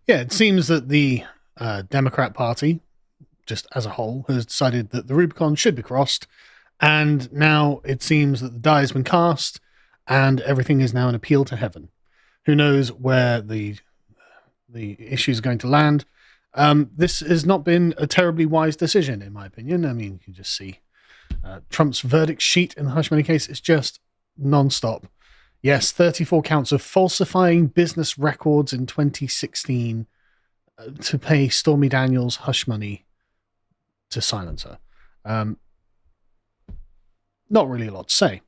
Yeah, it seems that the Democrat Party, just as a whole, has decided that the Rubicon should be crossed, and now it seems that the die has been cast, and everything is now an appeal to heaven. Who knows where the issue is going to land? This has not been a terribly wise decision, in my opinion. I mean, you can just see Trump's verdict sheet in the hush money case is just non-stop. Yes, 34 counts of falsifying business records in 2016 to pay Stormy Daniels hush money to silence her. Not really a lot to say.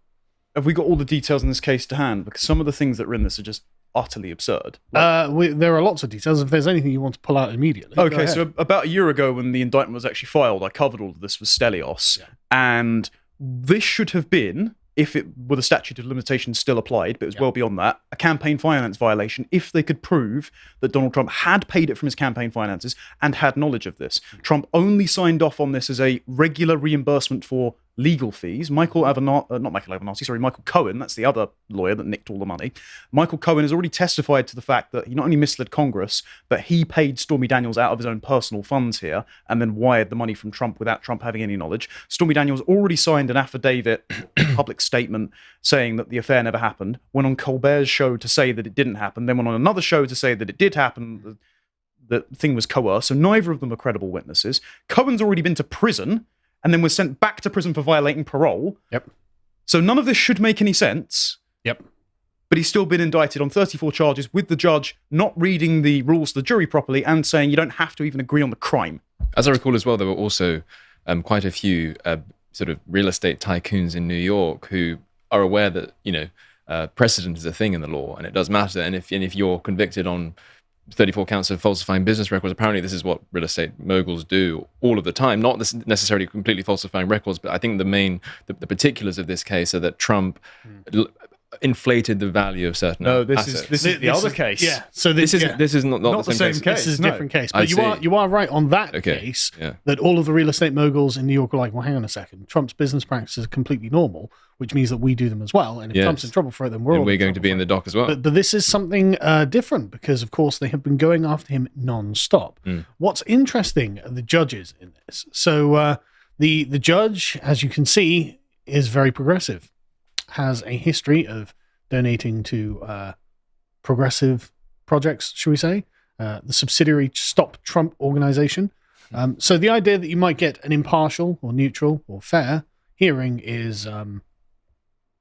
Have we got all the details in this case to hand? Because some of the things that are in this are just utterly absurd. There are lots of details. If there's anything you want to pull out immediately. Okay, so about a year ago when the indictment was actually filed, I covered all of this with Stelios. Yeah. And this should have been, if it were the statute of limitations still applied, but it was well beyond that, a campaign finance violation if they could prove that Donald Trump had paid it from his campaign finances and had knowledge of this. Trump only signed off on this as a regular reimbursement for legal fees. Michael Cohen, that's the other lawyer that nicked all the money. Michael Cohen has already testified to the fact that he not only misled Congress, but he paid Stormy Daniels out of his own personal funds here and then wired the money from Trump without Trump having any knowledge. Stormy Daniels already signed an affidavit, public statement, saying that the affair never happened, went on Colbert's show to say that it didn't happen, then went on another show to say that it did happen, the thing was coerced, so neither of them are credible witnesses. Cohen's already been to prison and then was sent back to prison for violating parole. Yep. So none of this should make any sense. Yep. But he's still been indicted on 34 charges with the judge not reading the rules to the jury properly and saying you don't have to even agree on the crime. As I recall as well, there were also quite a few sort of real estate tycoons in New York who are aware that, precedent is a thing in the law and it does matter. And if you're convicted on 34 counts of falsifying business records. Apparently, this is what real estate moguls do all of the time. Not necessarily completely falsifying records, but I think the particulars of this case are that Trump inflated the value of certain assets. This is the other case. Yeah. So this is not the same case. This is a different case. But you are right on that case that all of the real estate moguls in New York are like, well, hang on a second. Trump's business practices are completely normal, which means that we do them as well. And if Trump's in trouble for it, then we're going to be in the dock as well. But this is something different because, of course, they have been going after him non-stop. What's interesting are the judges in this. So the judge, as you can see, is very progressive. Has a history of donating to progressive projects, should we say, the subsidiary Stop Trump organization. So the idea that you might get an impartial or neutral or fair hearing is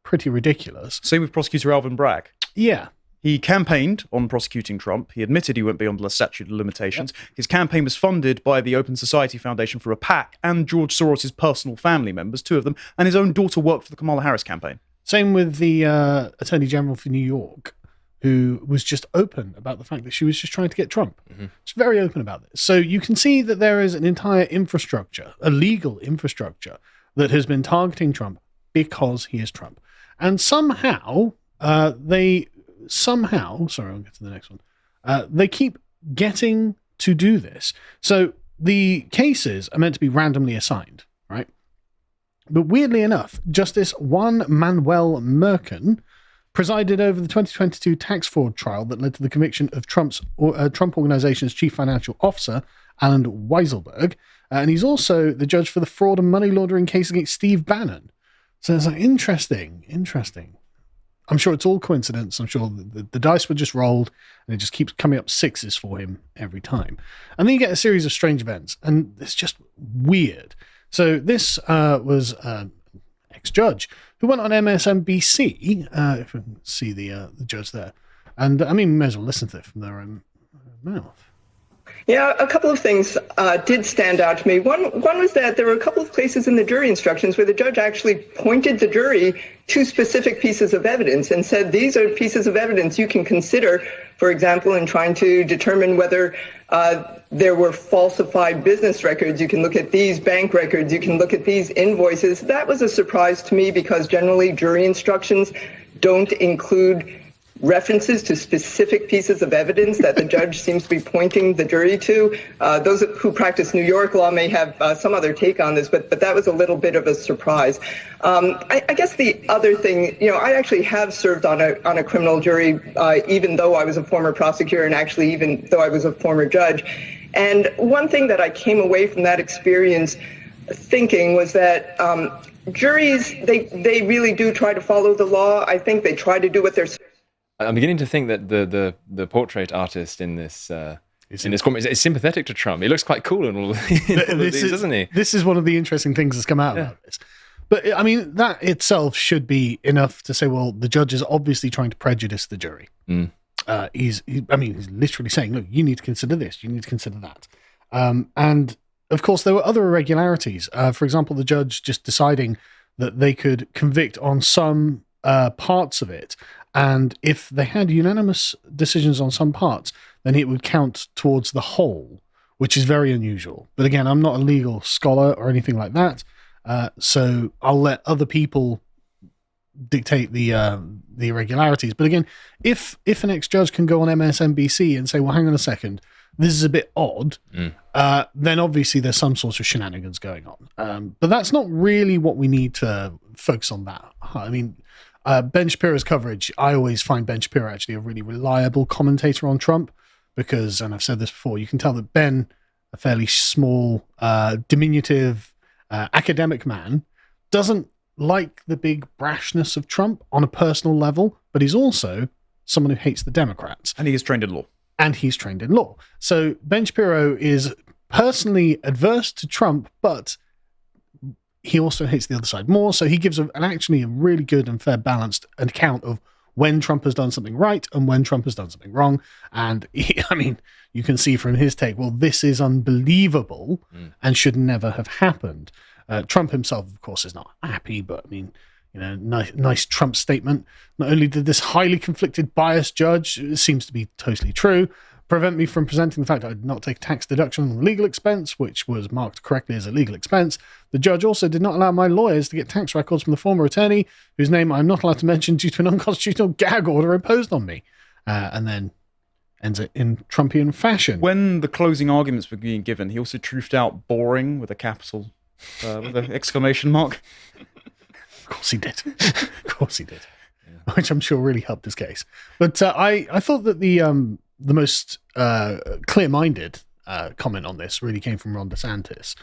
pretty ridiculous. Same with prosecutor Alvin Bragg. Yeah. He campaigned on prosecuting Trump. He admitted he went beyond the statute of limitations. Yep. His campaign was funded by the Open Society Foundation for a PAC and George Soros' personal family members, two of them, and his own daughter worked for the Kamala Harris campaign. Same with the Attorney General for New York, who was just open about the fact that she was just trying to get Trump. She's very open about this. So you can see that there is an entire infrastructure, a legal infrastructure, that has been targeting Trump because he is Trump. And somehow, sorry, I'll get to the next one. They keep getting to do this. So the cases are meant to be randomly assigned, right? But weirdly enough, Justice Juan Manuel Merkin presided over the 2022 tax fraud trial that led to the conviction of Trump Organization's chief financial officer, Alan Weisselberg. And he's also the judge for the fraud and money laundering case against Steve Bannon. So it's like, interesting. I'm sure it's all coincidence. I'm sure the dice were just rolled and it just keeps coming up sixes for him every time. And then you get a series of strange events and it's just weird. So this was an ex-judge who went on MSNBC, if we can see the judge there. And I mean, we may as well listen to it from their own mouth. Yeah, a couple of things did stand out to me. One was that there were a couple of places in the jury instructions where the judge actually pointed the jury to specific pieces of evidence and said, these are pieces of evidence you can consider, for example, in trying to determine whether there were falsified business records. You can look at these bank records. You can look at these invoices. That was a surprise to me because generally jury instructions don't include references to specific pieces of evidence that the judge seems to be pointing the jury to. Those who practice New York law may have some other take on this, but that was a little bit of a surprise. I guess the other thing, I actually have served on a criminal jury, even though I was a former prosecutor and actually even though I was a former judge. And one thing that I came away from that experience thinking was that juries, they really do try to follow the law. I think they try to do what they're. I'm beginning to think that the portrait artist in this comment is sympathetic to Trump. He looks quite cool in all of these, doesn't he? This is one of the interesting ththings that's come out about this. But I mean, that itself should be enough to say, well, the judge is obviously trying to prejudice the jury. He's literally saying, look, you need to consider this, you need to consider that. And of course, there were other irregularities. For example, the judge just deciding that they could convict on some parts of it. And if they had unanimous decisions on some parts, then it would count towards the whole, which is very unusual. But again, I'm not a legal scholar or anything like that. So I'll let other people dictate the irregularities. But again, if an ex-judge can go on MSNBC and say, well, hang on a second, this is a bit odd, then obviously there's some sort of shenanigans going on. But that's not really what we need to focus on that. I mean, Ben Shapiro's coverage, I always find Ben Shapiro actually a really reliable commentator on Trump because, and I've said this before, you can tell that Ben, a fairly small, diminutive, academic man, doesn't like the big brashness of Trump on a personal level, but he's also someone who hates the Democrats. And he is trained in law. So Ben Shapiro is personally adverse to Trump, but he also hates the other side more. So he gives actually a really good and fair balanced account of when Trump has done something right and when Trump has done something wrong. And you can see from his take, well, this is unbelievable and should never have happened. Trump himself, of course, is not happy, but I mean, nice Trump statement. Not only did this highly conflicted, biased judge, it seems to be totally true, prevent me from presenting the fact I did not take a tax deduction on the legal expense, which was marked correctly as a legal expense. The judge also did not allow my lawyers to get tax records from the former attorney, whose name I'm not allowed to mention due to an unconstitutional gag order imposed on me. And then ends it in Trumpian fashion. When the closing arguments were being given, he also truthed out boring with a capital, with an exclamation mark. Of course he did. Yeah. Which I'm sure really helped his case. But I thought that the most clear-minded comment on this really came from Ron DeSantis.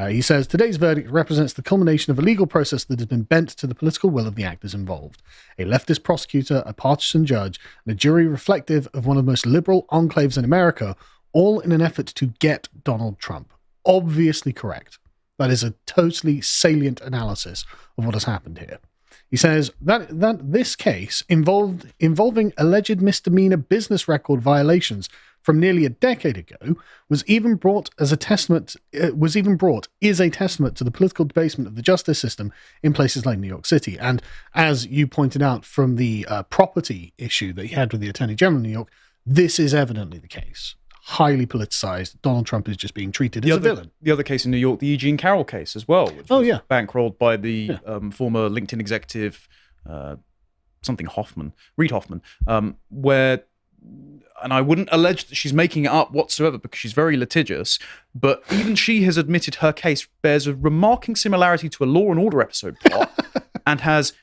He says, today's verdict represents the culmination of a legal process that has been bent to the political will of the actors involved. A leftist prosecutor, a partisan judge, and a jury reflective of one of the most liberal enclaves in America, all in an effort to get Donald Trump. Obviously correct. That is a totally salient analysis of what has happened here. He says that this case involving alleged misdemeanor business record violations from nearly a decade ago is a testament to the political debasement of the justice system in places like New York City. And as you pointed out from the property issue that he had with the Attorney General of New York, this is evidently the case. Highly politicized. Donald Trump is just being treated as a villain. The other case in New York, the Eugene Carroll case as well, which was bankrolled by the former LinkedIn executive, Reid Hoffman, where, and I wouldn't allege that she's making it up whatsoever because she's very litigious, but even she has admitted her case bears a remarking similarity to a Law and Order episode plot and has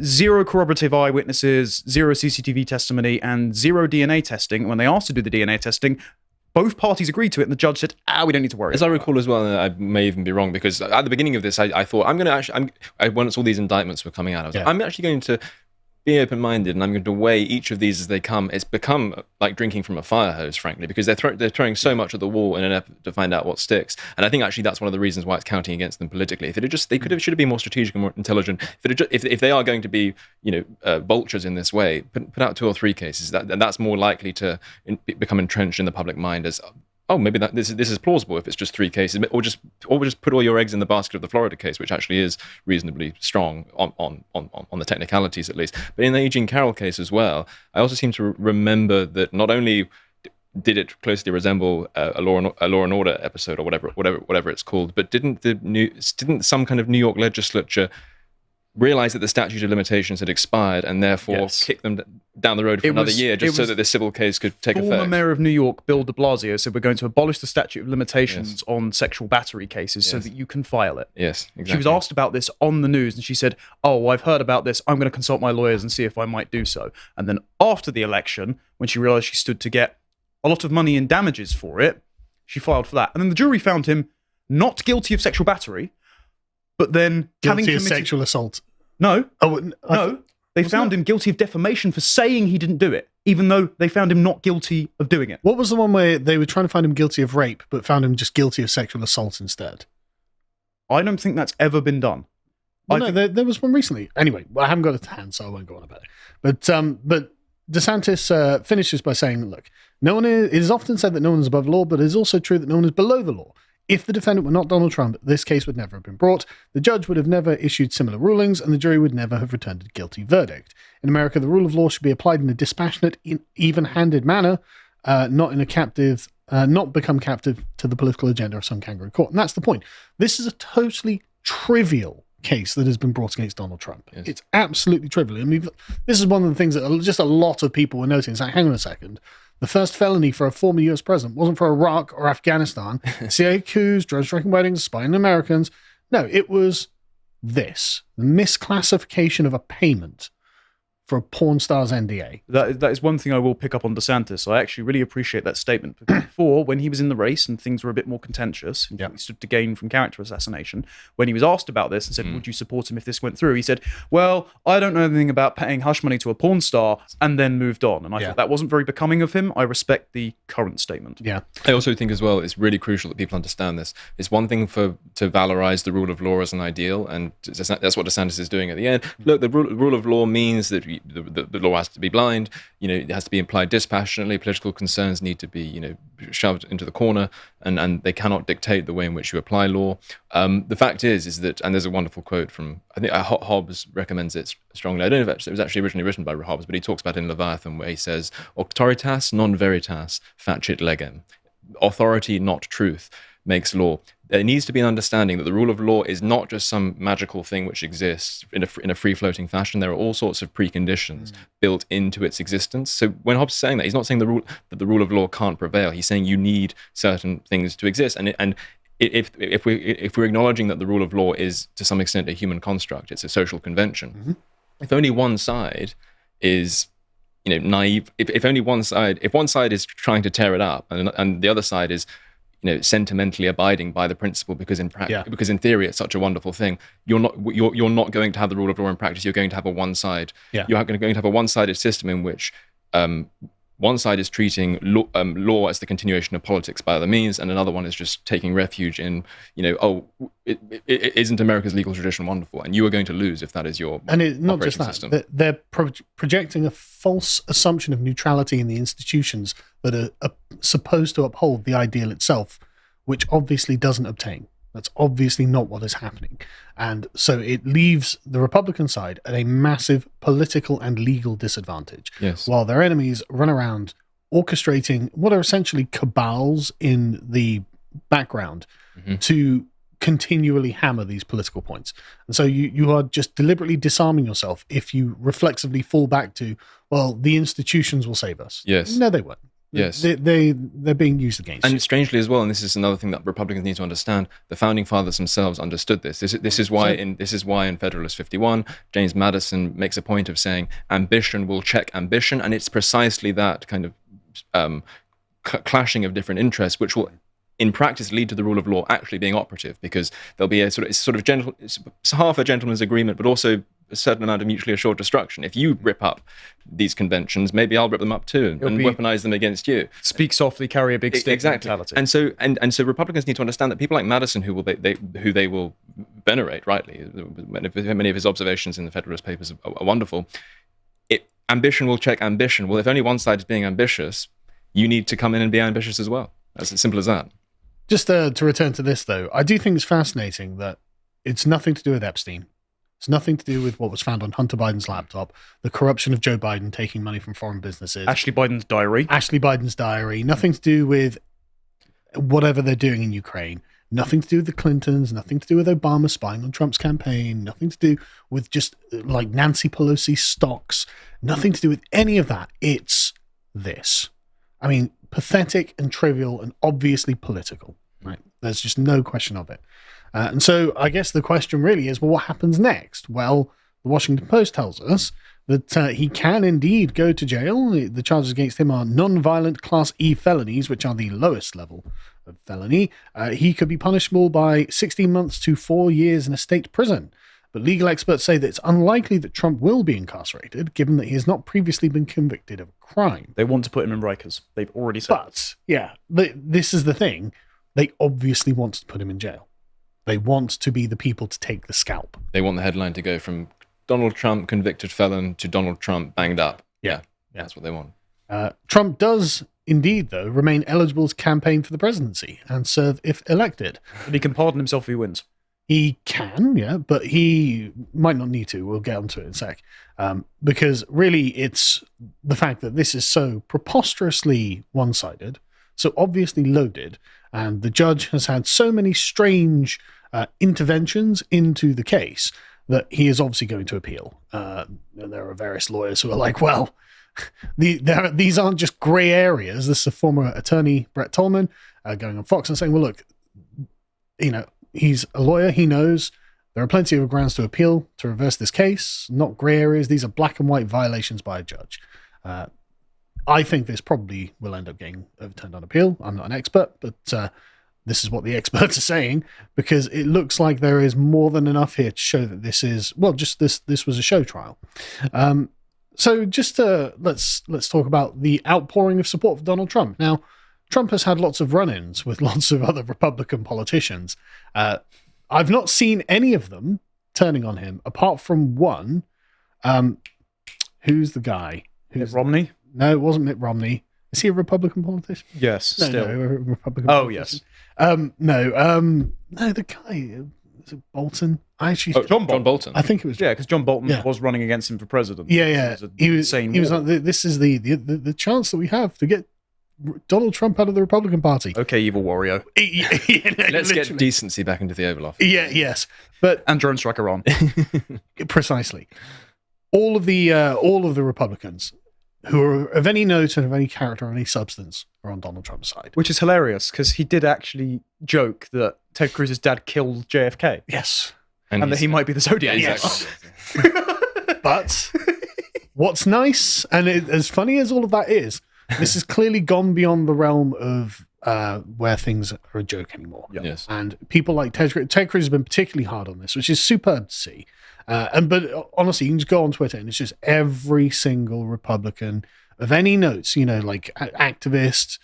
zero corroborative eyewitnesses, zero CCTV testimony, and zero DNA testing. When they asked to do the DNA testing, both parties agreed to it, and the judge said, we don't need to worry. As I recall as well, and I may even be wrong, because at the beginning of this, I thought, once all these indictments were coming out, I was like, I'm actually going to be open-minded, and I'm going to weigh each of these as they come. It's become like drinking from a fire hose, frankly, because they're throwing so much at the wall in an effort to find out what sticks. And I think actually that's one of the reasons why it's counting against them politically. If it had just, should have been more strategic and more intelligent. If they are going to be, vultures in this way, put out 2 or 3 cases. That's more likely to become entrenched in the public mind as, maybe this is plausible if it's just 3 cases, or just put all your eggs in the basket of the Florida case, which actually is reasonably strong on the technicalities at least. But in the Eugene Carroll case as well, I also seem to remember that not only did it closely resemble a Law and Order episode or whatever it's called, but didn't some kind of New York legislature realized that the statute of limitations had expired and therefore kicked them down the road for another year just so that this civil case could take effect. Former Mayor of New York, Bill de Blasio, said we're going to abolish the statute of limitations on sexual battery cases so that you can file it. Yes, exactly. She was asked about this on the news and she said, oh, I've heard about this. I'm going to consult my lawyers and see if I might do so. And then after the election, when she realized she stood to get a lot of money in damages for it, she filed for that. And then the jury found him not guilty of sexual battery, but then guilty of sexual assault. No. No. They found him guilty of defamation for saying he didn't do it, even though they found him not guilty of doing it. What was the one where they were trying to find him guilty of rape, but found him just guilty of sexual assault instead? I don't think that's ever been done. Well, no, there was one recently. Anyway, I haven't got it to hand, so I won't go on about it. But DeSantis finishes by saying, look, it is often said that no one is above the law, but it is also true that no one is below the law. If the defendant were not Donald Trump, this case would never have been brought, the judge would have never issued similar rulings, and the jury would never have returned a guilty verdict. In America, the rule of law should be applied in a dispassionate, even-handed manner, not become captive to the political agenda of some kangaroo court. And that's the point. This is a totally trivial case that has been brought against Donald Trump. Yes. It's absolutely trivial. I mean, this is one of the things that just a lot of people were noting. It's like, hang on a second. The first felony for a former US president wasn't for Iraq or Afghanistan, CIA coups, drone striking weddings, spying on Americans. No, it was this. The misclassification of a payment for a porn star's NDA. That is one thing I will pick up on DeSantis. I actually really appreciate that statement. Because before, when he was in the race and things were a bit more contentious, and he stood to gain from character assassination, when he was asked about this and said, would you support him if this went through? He said, well, I don't know anything about paying hush money to a porn star, and then moved on. And I thought that wasn't very becoming of him. I respect the current statement. Yeah. I also think as well, it's really crucial that people understand this. It's one thing to valorize the rule of law as an ideal, and that's what DeSantis is doing at the end. Look, the rule of law means that the law has to be blind, it has to be applied dispassionately, political concerns need to be, shoved into the corner, and they cannot dictate the way in which you apply law. The fact is that, and there's a wonderful quote from, I think Hobbes recommends it strongly. I don't know if it was actually originally written by Hobbes, but he talks about it in Leviathan, where he says, auctoritas non veritas facit legem. Authority, not truth, makes law. There needs to be an understanding that the rule of law is not just some magical thing which exists in a free-floating fashion. There are all sorts of preconditions built into its existence. So when Hobbes is saying that, he's not saying that the rule of law can't prevail. He's saying you need certain things to exist. And if we're acknowledging that the rule of law is to some extent a human construct, it's a social convention. If only one side is naive, if one side is trying to tear it up and the other side is sentimentally abiding by the principle because in theory it's such a wonderful thing, you're not going to have the rule of law in practice. You're going to have a one side. You're going to have a one-sided system in which one side is treating law as the continuation of politics by other means, and another one is just taking refuge in, isn't America's legal tradition wonderful? And you are going to lose if that is your not just that system. They're projecting a false assumption of neutrality in the institutions that are supposed to uphold the ideal itself, which obviously doesn't obtain. That's obviously not what is happening. And so it leaves the Republican side at a massive political and legal disadvantage. Yes. While their enemies run around orchestrating what are essentially cabals in the background to continually hammer these political points. And so you are just deliberately disarming yourself if you reflexively fall back to, well, the institutions will save us. Yes. No, they won't. Yes, they're being used against you. And strangely as well, and this is another thing that Republicans need to understand, the founding fathers themselves understood this. This is why in Federalist 51, James Madison makes a point of saying ambition will check ambition, and it's precisely that kind of clashing of different interests which will, in practice, lead to the rule of law actually being operative, because there'll be it's half a gentleman's agreement, but also a certain amount of mutually assured destruction. If you rip up these conventions, maybe I'll rip them up too and weaponize them against you. Speak softly, carry a big stick. Exactly. Mentality. And so Republicans need to understand that people like Madison, who they will venerate rightly, many of his observations in the Federalist Papers are wonderful. Ambition will check ambition. Well, if only one side is being ambitious, you need to come in and be ambitious as well. That's as simple as that. Just to return to this, though, I do think it's fascinating that it's nothing to do with Epstein. It's nothing to do with what was found on Hunter Biden's laptop, the corruption of Joe Biden taking money from foreign businesses. Ashley Biden's diary. Nothing to do with whatever they're doing in Ukraine. Nothing to do with the Clintons, nothing to do with Obama spying on Trump's campaign, nothing to do with just like Nancy Pelosi stocks, nothing to do with any of that. It's this. I mean, pathetic and trivial and obviously political, right? There's just no question of it. And so I guess the question really is, well, what happens next? Well, the Washington Post tells us that he can indeed go to jail. The charges against him are non-violent Class E felonies, which are the lowest level of felony. He could be punishable by 16 months to 4 years in a state prison. But legal experts say that it's unlikely that Trump will be incarcerated, given that he has not previously been convicted of a crime. They want to put him in Rikers. They've already said. But, yeah, this is the thing. They obviously want to put him in jail. They want to be the people to take the scalp. They want the headline to go from Donald Trump, convicted felon, to Donald Trump, banged up. Yeah. That's what they want. Trump does indeed, though, remain eligible to campaign for the presidency and serve if elected. But he can pardon himself if he wins. He can, yeah, but he might not need to. We'll get onto it in a sec. Because really, it's the fact that this is so preposterously one-sided, so obviously loaded, and the judge has had so many strange interventions into the case that he is obviously going to appeal. There are various lawyers who are like, well, these aren't just grey areas. This is a former attorney, Brett Tolman, going on Fox and saying, well, look, he's a lawyer. He knows there are plenty of grounds to appeal to reverse this case, not grey areas. These are black and white violations by a judge. I think this probably will end up getting overturned on appeal. I'm not an expert, but this is what the experts are saying, because it looks like there is more than enough here to show that this is, well, just this was a show trial. So just let's talk about the outpouring of support for Donald Trump. Now, Trump has had lots of run-ins with lots of other Republican politicians. I've not seen any of them turning on him, apart from one. Who's the guy? Mitt Romney? No, it wasn't Mitt Romney. Is he a Republican politician? Yes, No, still. a Republican Yes. No, the guy, is it Bolton? John Bolton. I think it was. Yeah, because John Bolton was running against him for president. Yeah. He was insane like, this is the chance that we have to get Donald Trump out of the Republican Party. Okay, evil Wario. Let's get decency back into the Oval Office. Yes. But And drone strike Iran. precisely. All of the Republicans who are of any note and of any character or any substance are on Donald Trump's side. Which is hilarious, because he did actually joke that Ted Cruz's dad killed JFK. Yes. And that he might be the Zodiac. Yes. But what's nice, and as funny as all of that is, this has clearly gone beyond the realm of where things are a joke anymore. Yeah. Yes. And people like Ted Cruz has been particularly hard on this, which is superb to see. But honestly, you can just go on Twitter and it's just every single Republican of any notes, like activist,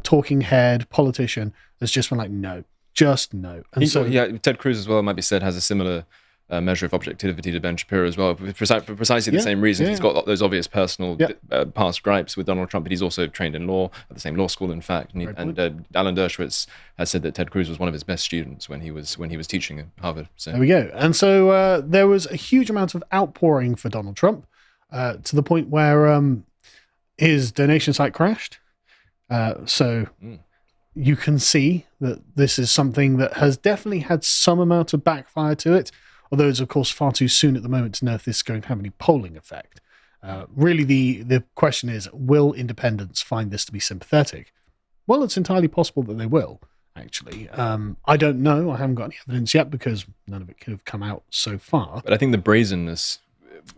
talking head, politician, has just been like, no, just no. And Ted Cruz as well, might be said, has a similar measure of objectivity to Ben Shapiro as well, for precisely the same reason. He's got those obvious personal past gripes with Donald Trump, but he's also trained in law at the same law school, in fact. And Alan Dershowitz has said that Ted Cruz was one of his best students when he was teaching at Harvard. So there we go. And so there was a huge amount of outpouring for Donald Trump to the point where his donation site crashed. You can see that this is something that has definitely had some amount of backfire to it. Although it's, of course, far too soon at the moment to know if this is going to have any polling effect. Really, the question is, will independents find this to be sympathetic? Well, it's entirely possible that they will, actually. I don't know. I haven't got any evidence yet because none of it could have come out so far. But I think the brazenness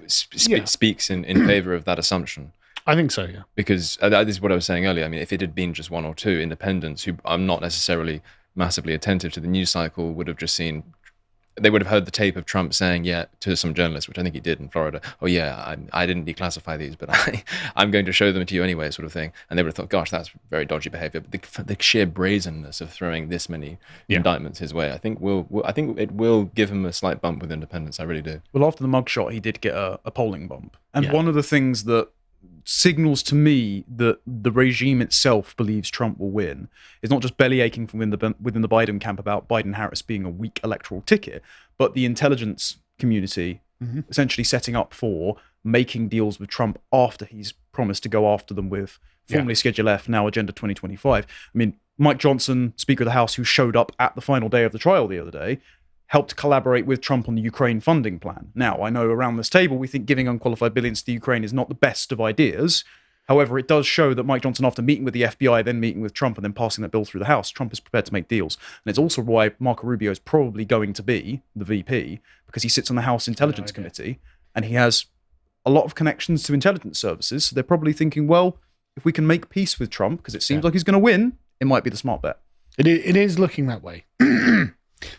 speaks in favor of that assumption. I think so, yeah. Because this is what I was saying earlier. I mean, if it had been just one or two independents who are not necessarily massively attentive to the news cycle, would have just seen... They would have heard the tape of Trump saying, to some journalist, which I think he did in Florida, I didn't declassify these, but I'm going to show them to you anyway, sort of thing. And they would have thought, gosh, that's very dodgy behavior. But the sheer brazenness of throwing this many indictments his way, I think it will give him a slight bump with independence. I really do. Well, after the mugshot, he did get a polling bump. And one of the things that signals to me that the regime itself believes Trump will win is not just bellyaching from within the Biden camp about Biden-Harris being a weak electoral ticket, but the intelligence community essentially setting up for making deals with Trump after he's promised to go after them with formerly Schedule F, now Agenda 2025. I mean, Mike Johnson, Speaker of the House, who showed up at the final day of the trial the other day, helped collaborate with Trump on the Ukraine funding plan. Now, I know around this table we think giving unqualified billions to Ukraine is not the best of ideas. However, it does show that Mike Johnson, after meeting with the FBI, then meeting with Trump, and then passing that bill through the House, Trump is prepared to make deals. And it's also why Marco Rubio is probably going to be the VP, because he sits on the House Intelligence Committee, and he has a lot of connections to intelligence services. So they're probably thinking, well, if we can make peace with Trump, because it seems like he's going to win, it might be the smart bet. It is looking that way.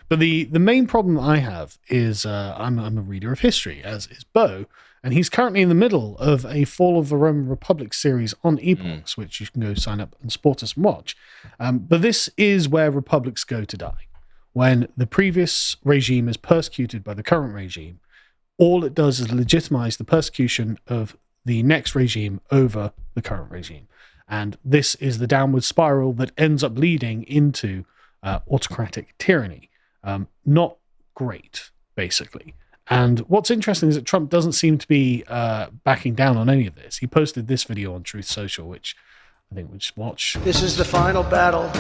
But the main problem I have is I'm a reader of history, as is Bo, and he's currently in the middle of a Fall of the Roman Republic series on Epochs, which you can go sign up and support us and watch. But this is where republics go to die. When the previous regime is persecuted by the current regime, all it does is legitimize the persecution of the next regime over the current regime. And this is the downward spiral that ends up leading into autocratic tyranny. Not great, basically. And what's interesting is that Trump doesn't seem to be backing down on any of this. He posted this video on Truth Social, which I think we'll just watch. This is the final battle.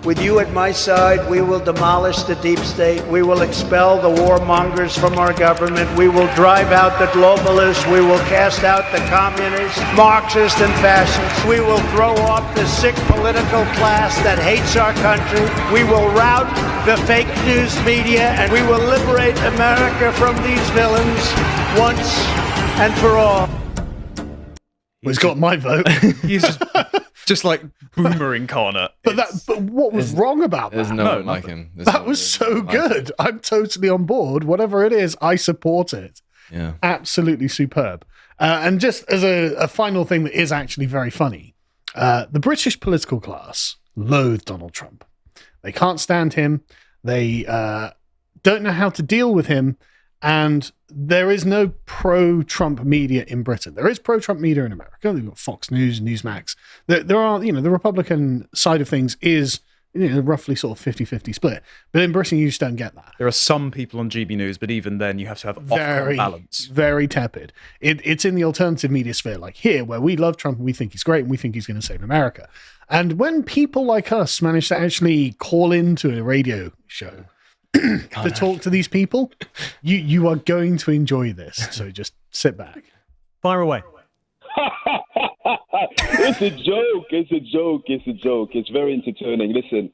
With you at my side, we will demolish the deep state. We will expel the warmongers from our government. We will drive out the globalists. We will cast out the communists, Marxists, and fascists. We will throw off the sick political class that hates our country. We will rout the fake news media, and we will liberate America from these villains once and for all. Well, he's got my vote. He's just like boomer incarnate. But what was wrong about that? There's no one like him. That was so good. I'm totally on board. Whatever it is, I support it. Yeah. Absolutely superb. And just as a final thing that is actually very funny, the British political class loathe Donald Trump. They can't stand him. They don't know how to deal with him. And there is no pro-Trump media in Britain. There is pro-Trump media in America. They've got Fox News, Newsmax. There are, the Republican side of things is, roughly sort of 50-50 split. But in Britain, you just don't get that. There are some people on GB News, but even then you have to have very balance. Very tepid. It's in the alternative media sphere, like here, where we love Trump and we think he's great and we think he's going to save America. And when people like us manage to actually call into a radio show to talk to these people, you are going to enjoy this. So just sit back. Fire away. It's a joke. It's a joke. It's a joke. It's very entertaining. Listen,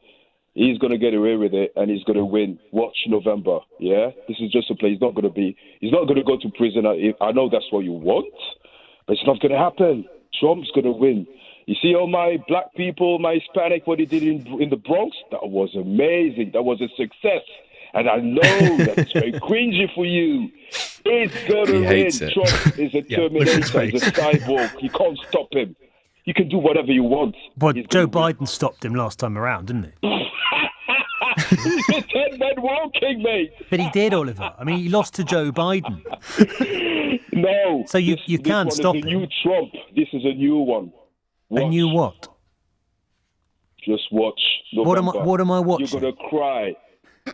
he's going to get away with it and he's going to win. Watch November. Yeah? This is just a play. He's not going to go to prison. I know that's what you want, but it's not going to happen. Trump's going to win. You see all my black people, my Hispanic, what he did in the Bronx? That was amazing. That was a success. And I know that's very cringy for you. He's going to win. Trump is a Terminator. He's a cyborg. You can't stop him. You can do whatever you want. But Joe Biden stopped him last time around, didn't he? He's a 10-man walking, mate. But he did, Oliver. I mean, he lost to Joe Biden. No. So you can't stop him. This is a new Trump. This is a new one. Watch. A new what? Just watch. November. What am I watching? You're going to cry.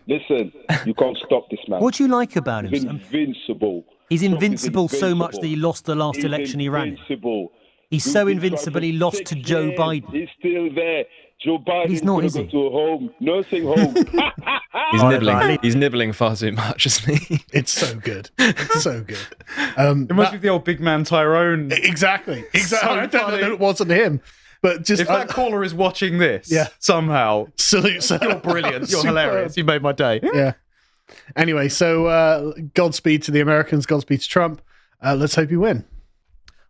Listen, you can't stop this man. What do you like about him? He's invincible. He's invincible so much that he lost the last election he ran in. He's so invincible he lost to Joe Biden. He's still there. Joe Biden He's not, is is going to go to a home, nursing home. He's nibbling far too much, isn't he? It's so good. It's so good. It must be the old big man Tyrone. Exactly. So I don't know that it wasn't him. But just if that caller is watching this, somehow, salute, sir. You're brilliant. You're hilarious. You made my day. Yeah. Anyway, so Godspeed to the Americans. Godspeed to Trump. Let's hope you win.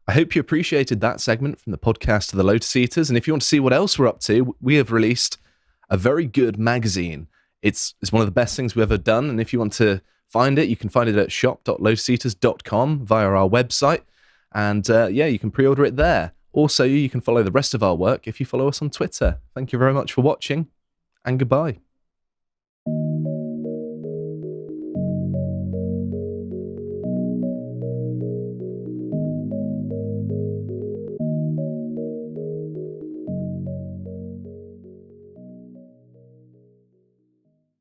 I hope you appreciated that segment from the podcast to the Lotus Eaters. And if you want to see what else we're up to, we have released a very good magazine. It's one of the best things we've ever done. And if you want to find it, you can find it at shop.lotuseaters.com via our website. And you can pre-order it there. Also, you can follow the rest of our work if you follow us on Twitter. Thank you very much for watching, and goodbye.